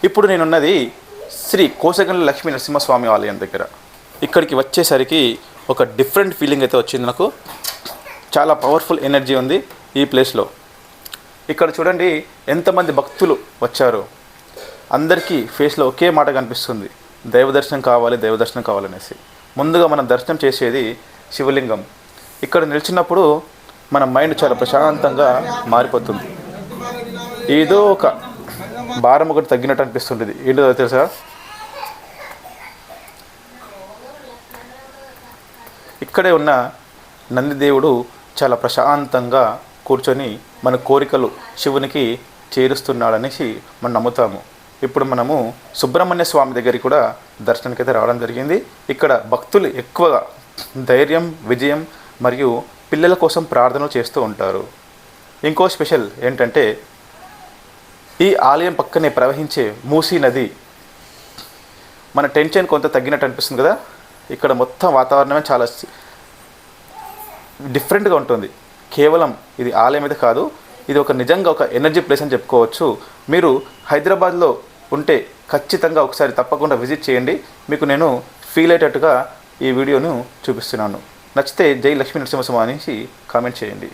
ఇప్పుడు నేనున్నది శ్రీ కోసగండ్ల లక్ష్మీ నరసింహస్వామి ఆలయం దగ్గర. ఇక్కడికి వచ్చేసరికి ఒక డిఫరెంట్ ఫీలింగ్ అయితే వచ్చింది నాకు. చాలా పవర్ఫుల్ ఎనర్జీ ఉంది ఈ ప్లేస్లో. ఇక్కడ చూడండి ఎంతమంది భక్తులు వచ్చారు. అందరికీ ఫేస్లో ఒకే మాట కనిపిస్తుంది, దైవదర్శనం కావాలి, దైవదర్శనం కావాలనేసి. ముందుగా మనం దర్శనం చేసేది శివలింగం. ఇక్కడ నిలిచినప్పుడు మన మైండ్ చాలా ప్రశాంతంగా మారిపోతుంది. ఏదో ఒక భారం ఒకటి తగ్గినట్టు అనిపిస్తుంటుంది. ఏంటో తెలుసా? ఇక్కడే ఉన్న నందిదేవుడు చాలా ప్రశాంతంగా కూర్చొని మన కోరికలు శివునికి చేరుస్తున్నాడనేసి మనం నమ్ముతాము. ఇప్పుడు మనము సుబ్రహ్మణ్య స్వామి దగ్గరికి కూడా దర్శనానికి అయితే రావడం జరిగింది. ఇక్కడ భక్తులు ఎక్కువగా ధైర్యం, విజయం మరియు పిల్లల కోసం ప్రార్థనలు చేస్తూ ఉంటారు. ఇంకో స్పెషల్ ఏంటంటే ఈ ఆలయం పక్కనే ప్రవహించే మూసీ నది. మన టెన్షన్ కొంత తగ్గినట్టు అనిపిస్తుంది కదా. ఇక్కడ మొత్తం వాతావరణమే చాలా డిఫరెంట్గా ఉంటుంది. కేవలం ఇది ఆలయం అయితే కాదు, ఇది ఒక నిజంగా ఒక ఎనర్జీ ప్లేస్ అని చెప్పుకోవచ్చు. మీరు హైదరాబాద్లో ఉంటే ఖచ్చితంగా ఒకసారి తప్పకుండా విజిట్ చేయండి. మీకు నేను ఫీల్ అయ్యేటట్టుగా ఈ వీడియోను చూపిస్తున్నాను. నచ్చితే జై లక్ష్మీ నరసింహస్వామి అనేసి కామెంట్ చేయండి.